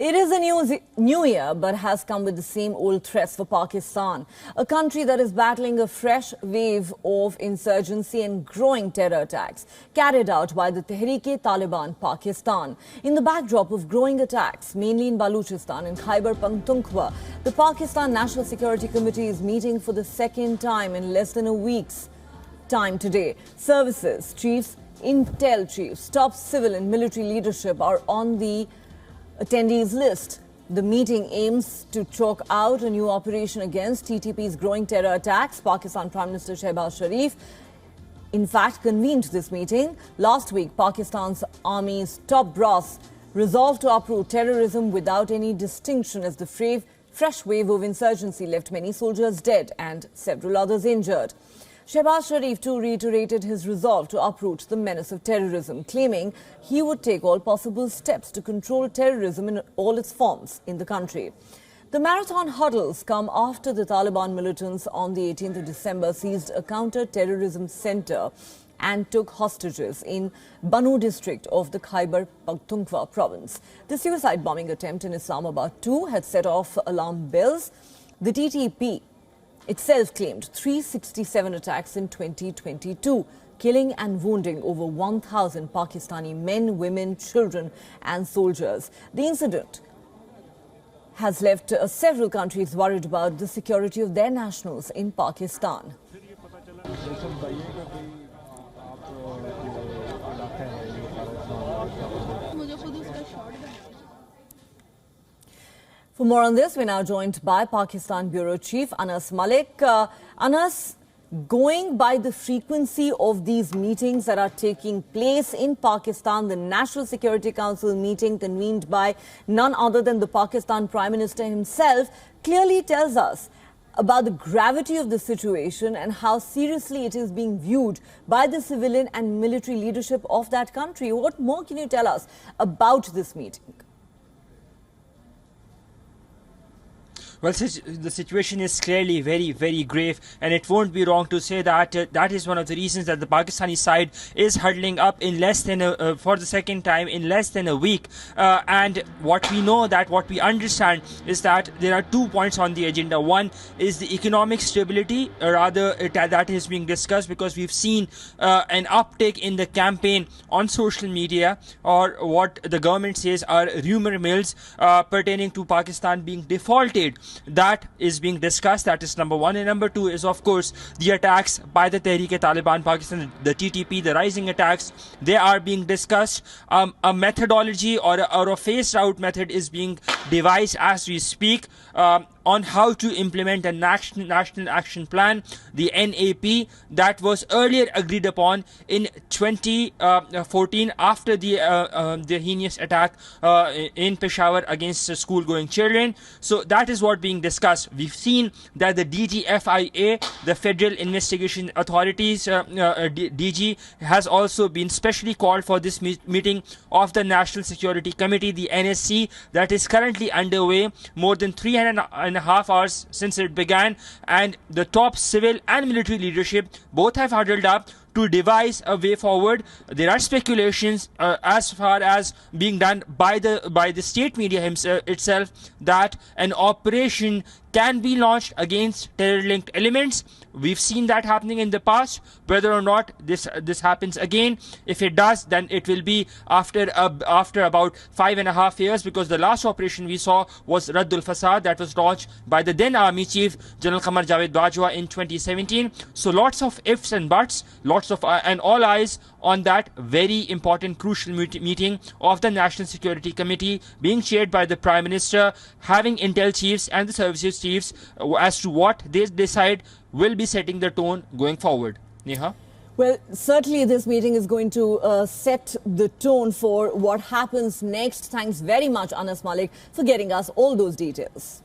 It is a new year, but has come with the same old threats for Pakistan, a country that is battling a fresh wave of insurgency and growing terror attacks carried out by the Tehreek-e-Taliban Pakistan. In the backdrop of growing attacks, mainly in Balochistan and Khyber Pakhtunkhwa, the Pakistan National Security Committee is meeting for the second time in less than a week's time today. Services chiefs, intel chiefs, top civil and military leadership are on the attendees list. The meeting aims to chalk out a new operation against TTP's growing terror attacks. Pakistan Prime Minister Shehbaz Sharif, in fact, convened this meeting. Last week, Pakistan's army's top brass resolved to uproot terrorism without any distinction as the fresh wave of insurgency left many soldiers dead and several others injured. Shehbaz Sharif too reiterated his resolve to uproot the menace of terrorism, claiming he would take all possible steps to control terrorism in all its forms in the country. The marathon huddles come after the Taliban militants on the 18th of December seized a counter-terrorism center and took hostages in Banu district of the Khyber Pakhtunkhwa province. The suicide bombing attempt in Islamabad too had set off alarm bells. The TTP itself claimed 367 attacks in 2022, killing and wounding over 1,000 Pakistani men, women, children and soldiers. The incident has left several countries worried about the security of their nationals in Pakistan. For more on this, we're now joined by Pakistan Bureau Chief Anas Malik. Anas, going by the frequency of these meetings that are taking place in Pakistan, the National Security Council meeting convened by none other than the Pakistan Prime Minister himself clearly tells us about the gravity of the situation and how seriously it is being viewed by the civilian and military leadership of that country. What more can you tell us about this meeting? Well, the situation is clearly very, very grave, and it won't be wrong to say that that is one of the reasons that the Pakistani side is huddling up in less than for the second time in less than a week. And what we understand is that there are 2 points on the agenda. One is the economic stability, that is being discussed because we've seen an uptick in the campaign on social media, or what the government says are rumor mills pertaining to Pakistan being defaulted. That is being discussed. That is number one. And number two is, of course, the attacks by the Tehreek-e-Taliban Pakistan, the TTP, the rising attacks. They are being discussed. A methodology or a phased out method is being devised as we speak on how to implement a national action plan, the NAP, that was earlier agreed upon in 2014 after the heinous attack in Peshawar against school-going children. So that is what being discussed. We've seen that the DGFIA, the Federal Investigation Authorities, DG, has also been specially called for this meeting of the National Security Committee, the NSC, that is currently underway, more than 3.5 hours since it began, and the top civil and military leadership both have huddled up to devise a way forward. There are speculations as far as being done by the state media itself that an operation can be launched against terror-linked elements. We've seen that happening in the past. Whether or not this happens again, if it does, then it will be after about 5.5 years, because the last operation we saw was Raddul Fasad, that was launched by the then Army Chief General Qamar Javed Bajwa in 2017. So lots of ifs and buts, and all eyes on that very important, crucial meeting of the National Security Committee being chaired by the Prime Minister, having intel chiefs and the services chiefs as to what they decide will be setting the tone going forward. Neha? Well, certainly this meeting is going to set the tone for what happens next. Thanks very much, Anas Malik, for getting us all those details.